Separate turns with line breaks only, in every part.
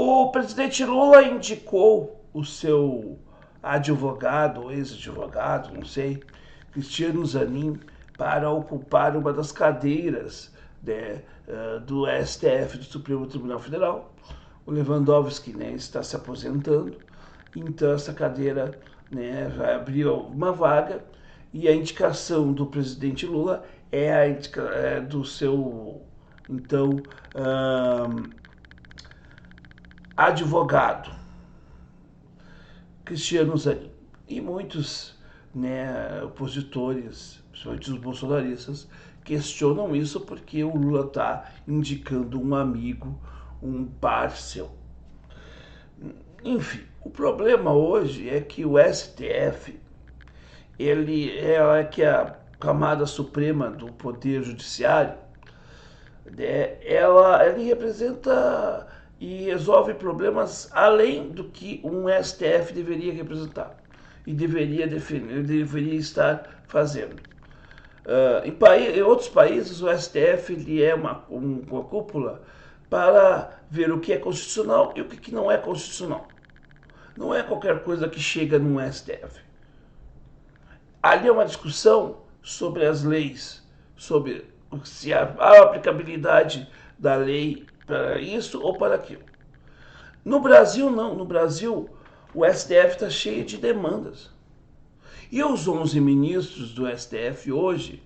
O presidente Lula indicou o seu advogado, ex-advogado, não sei, Cristiano Zanin, para ocupar uma das cadeiras, né, do STF, do Supremo Tribunal Federal. O Lewandowski, né, está se aposentando, então essa cadeira, né, vai abrir uma vaga, e a indicação do presidente Lula é do seu, então, advogado, Cristiano Zanin. E muitos, né, opositores, principalmente os bolsonaristas, questionam isso porque o Lula está indicando um amigo, um parceiro. Enfim, o problema hoje é que o STF, ela é que é a camada suprema do poder judiciário, né, ele representa e resolve problemas além do que um STF deveria representar e deveria defender, deveria estar fazendo. Em outros países, o STF ele é uma cúpula para ver o que é constitucional e o que não é constitucional. Não é qualquer coisa que chega no STF. Ali é uma discussão sobre as leis, sobre se há aplicabilidade da lei para isso ou para aquilo. No Brasil, não. No Brasil, o STF está cheio de demandas. E os 11 ministros do STF hoje,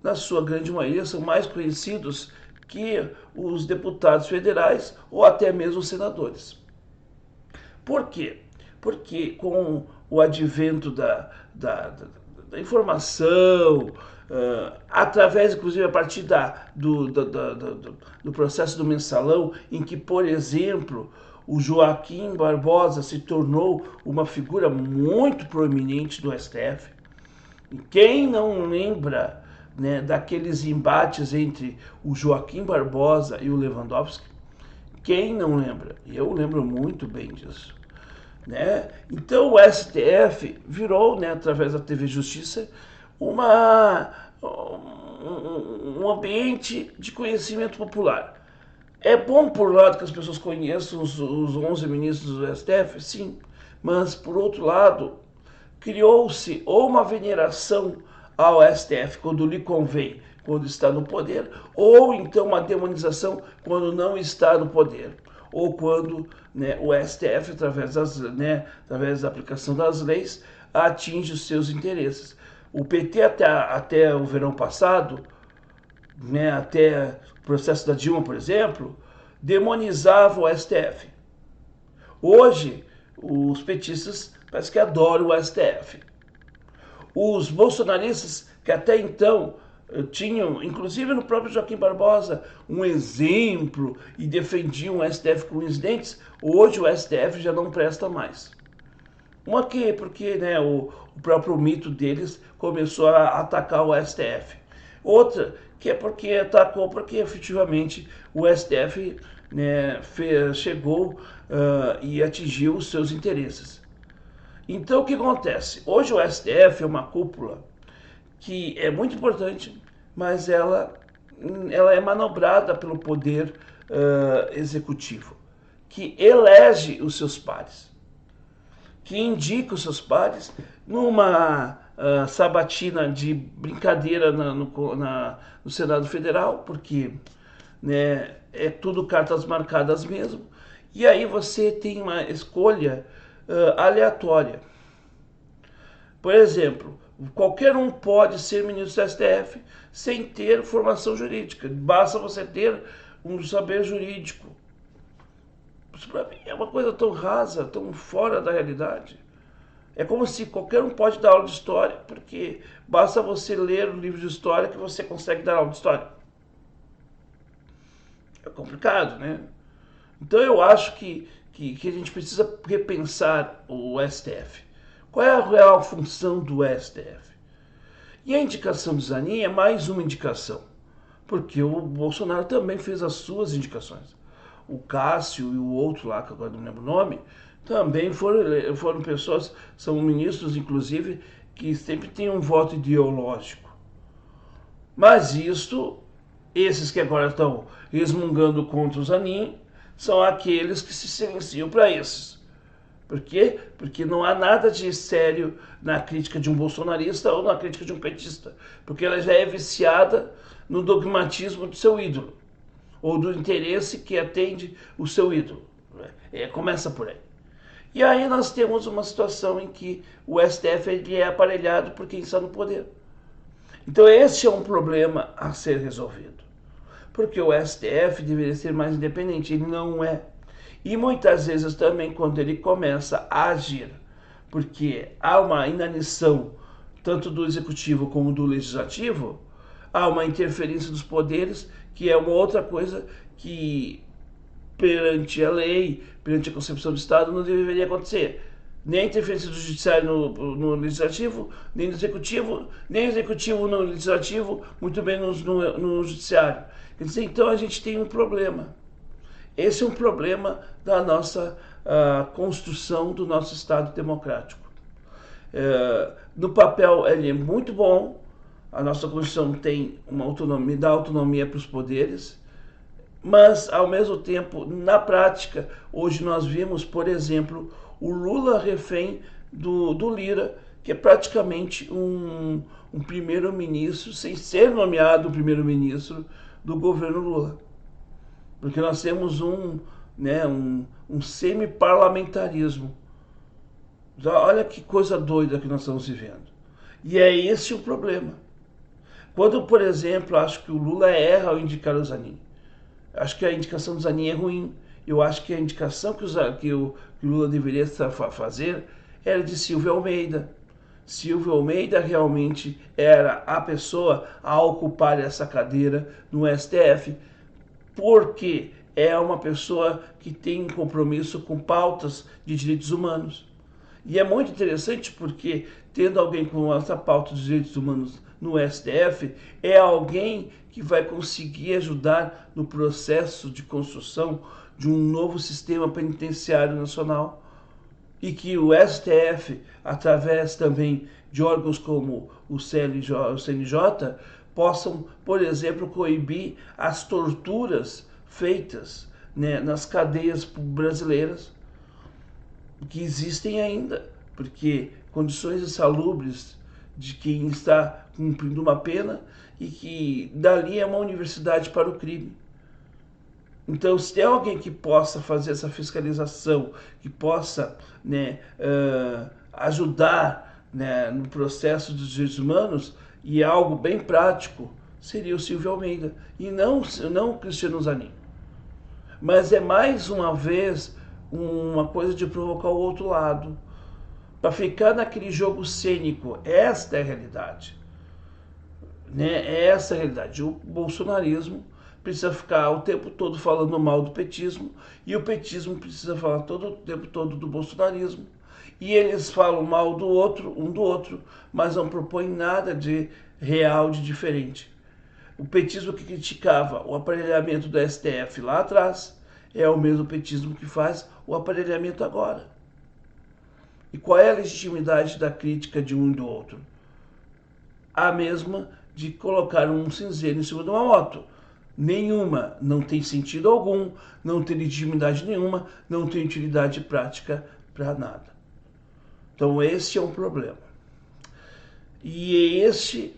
na sua grande maioria, são mais conhecidos que os deputados federais ou até mesmo os senadores. Por quê? Porque com o advento da informação, através, inclusive, a partir do processo do mensalão, em que, por exemplo, o Joaquim Barbosa se tornou uma figura muito proeminente do STF. E quem não lembra, né, daqueles embates entre o Joaquim Barbosa e o Lewandowski? Quem não lembra? Eu lembro muito bem disso. Né? Então o STF virou, né, através da TV Justiça, um ambiente de conhecimento popular. É bom, por um lado, que as pessoas conheçam os 11 ministros do STF, sim, mas, por outro lado, criou-se ou uma veneração ao STF quando lhe convém, quando está no poder, ou então uma demonização quando não está no poder, ou quando, né, o STF, através da aplicação das leis, atinge os seus interesses. O PT até o verão passado, né, até o processo da Dilma, por exemplo, demonizava o STF. Hoje, os petistas parece que adoram o STF. Os bolsonaristas, que até então tinham, inclusive no próprio Joaquim Barbosa, um exemplo e defendiam o STF com os dentes, hoje o STF já não presta mais. Uma que, porque, né, o próprio mito deles começou a atacar o STF. Outra que é porque atacou porque efetivamente o STF, né, chegou e atingiu os seus interesses. Então o que acontece? Hoje o STF é uma cúpula que é muito importante, mas ela é manobrada pelo poder executivo, que elege os seus pares, que indica os seus pares numa sabatina de brincadeira no Senado Federal, porque, né, é tudo cartas marcadas mesmo, e aí você tem uma escolha aleatória. Por exemplo, qualquer um pode ser ministro do STF sem ter formação jurídica, basta você ter um saber jurídico. Isso para mim é uma coisa tão rasa, tão fora da realidade. É como se qualquer um pode dar aula de história, porque basta você ler um livro de história que você consegue dar aula de história. É complicado, né? Então eu acho que a gente precisa repensar o STF. Qual é a real função do STF? E a indicação do Zanin é mais uma indicação, porque o Bolsonaro também fez as suas indicações. O Cássio e o outro lá, que agora não lembro o nome, também foram pessoas, são ministros, inclusive, que sempre têm um voto ideológico. Mas esses que agora estão resmungando contra o Zanin, são aqueles que se silenciam para esses. Por quê? Porque não há nada de sério na crítica de um bolsonarista ou na crítica de um petista, porque ela já é viciada no dogmatismo do seu ídolo, ou do interesse que atende o seu ídolo. Começa por aí. E aí nós temos uma situação em que o STF ele é aparelhado por quem está no poder. Então esse é um problema a ser resolvido. Porque o STF deveria ser mais independente, ele não é. E muitas vezes também quando ele começa a agir, porque há uma inanição tanto do executivo como do legislativo, há uma interferência dos poderes, que é uma outra coisa que perante a lei, perante a concepção do Estado, não deveria acontecer. Nem a interferência do judiciário no legislativo, nem do executivo, nem o executivo no legislativo, muito menos no judiciário. Quer dizer, então a gente tem um problema. Esse é um problema da nossa construção do nosso Estado democrático. No papel ele é muito bom, a nossa Constituição tem uma autonomia, dá autonomia para os poderes, mas ao mesmo tempo, na prática, hoje nós vimos, por exemplo, o Lula refém do Lira, que é praticamente um primeiro-ministro, sem ser nomeado primeiro-ministro do governo Lula. Porque nós temos um semi-parlamentarismo. Olha que coisa doida que nós estamos vivendo. E é esse o problema. Quando, por exemplo, acho que o Lula erra ao indicar o Zanin. Acho que a indicação do Zanin é ruim. Eu acho que a indicação que o Lula deveria fazer era de Silvio Almeida. Silvio Almeida realmente era a pessoa a ocupar essa cadeira no STF, porque é uma pessoa que tem compromisso com pautas de direitos humanos. E é muito interessante porque, tendo alguém com essa pauta de direitos humanos no STF, é alguém que vai conseguir ajudar no processo de construção de um novo sistema penitenciário nacional. E que o STF, através também de órgãos como o CNJ, possam, por exemplo, coibir as torturas feitas, né, nas cadeias brasileiras, que existem ainda, porque condições insalubres de quem está cumprindo uma pena e que dali é uma universidade para o crime. Então, se tem alguém que possa fazer essa fiscalização, que possa, né, ajudar, né, no processo dos direitos humanos, e é algo bem prático, seria o Silvio Almeida, e não o Cristiano Zanin. Mas é mais uma vez uma coisa de provocar o outro lado, para ficar naquele jogo cênico. Esta é a realidade. Né? Essa é a realidade. O bolsonarismo precisa ficar o tempo todo falando mal do petismo, e o petismo precisa falar o tempo todo do bolsonarismo. E eles falam mal do outro, um do outro, mas não propõem nada de real, de diferente. O petismo que criticava o aparelhamento do STF lá atrás é o mesmo petismo que faz o aparelhamento agora. E qual é a legitimidade da crítica de um e do outro? A mesma de colocar um cinzeiro em cima de uma moto. Nenhuma, não tem sentido algum, não tem legitimidade nenhuma, não tem utilidade prática para nada. Então esse é um problema. E é esse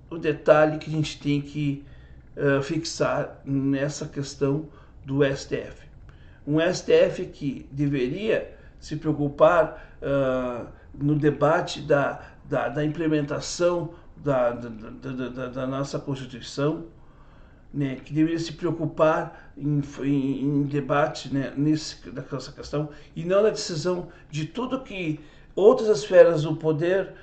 o detalhe que a gente tem que fixar nessa questão do STF. Um STF que deveria se preocupar no debate da implementação da nossa Constituição, né, que deveria se preocupar em debate, né, nessa questão, e não na decisão de tudo que outras esferas do poder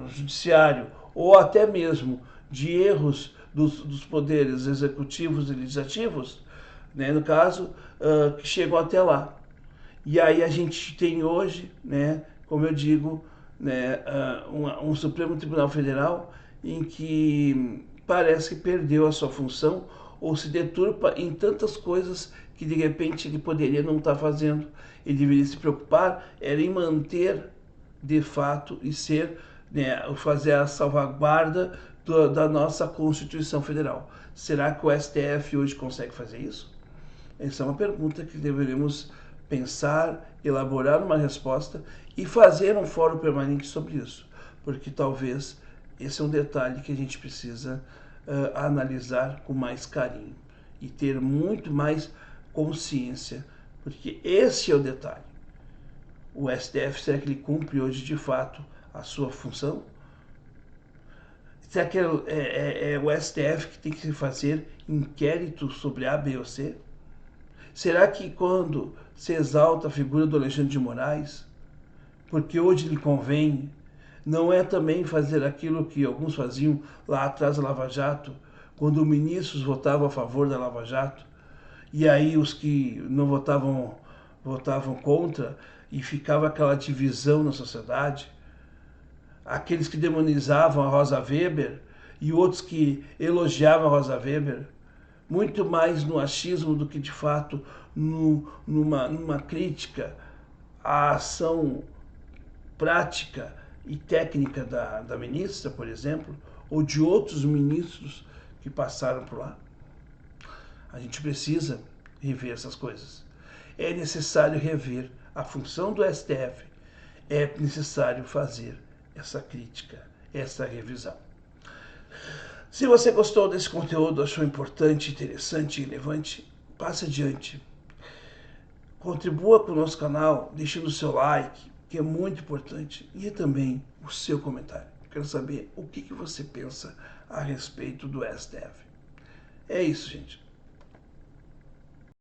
judiciário, ou até mesmo de erros dos poderes executivos e legislativos, né, no caso, que chegam até lá. E aí a gente tem hoje, né, como eu digo, né, um Supremo Tribunal Federal em que parece que perdeu a sua função ou se deturpa em tantas coisas que de repente ele poderia não estar fazendo. Ele deveria se preocupar era em manter de fato e ser, né, fazer a salvaguarda da nossa Constituição Federal. Será que o STF hoje consegue fazer isso? Essa é uma pergunta que deveremos pensar, elaborar uma resposta e fazer um fórum permanente sobre isso, porque talvez esse é um detalhe que a gente precisa analisar com mais carinho e ter muito mais consciência, porque esse é o detalhe. O STF, será que ele cumpre hoje de fato a sua função? Será que é o STF que tem que fazer inquérito sobre A, B ou C? Será que quando se exalta a figura do Alexandre de Moraes, porque hoje lhe convém, não é também fazer aquilo que alguns faziam lá atrás da Lava Jato, quando ministros votavam a favor da Lava Jato, e aí os que não votavam contra, e ficava aquela divisão na sociedade? Aqueles que demonizavam a Rosa Weber e outros que elogiavam a Rosa Weber, muito mais no achismo do que de fato numa crítica à ação prática e técnica da ministra, por exemplo, ou de outros ministros que passaram por lá. A gente precisa rever essas coisas. É necessário rever a função do STF, é necessário fazer essa crítica, essa revisão. Se você gostou desse conteúdo, achou importante, interessante e relevante, passe adiante. Contribua com o nosso canal, deixando o seu like, que é muito importante, e também o seu comentário. Quero saber o que você pensa a respeito do STF. É isso, gente.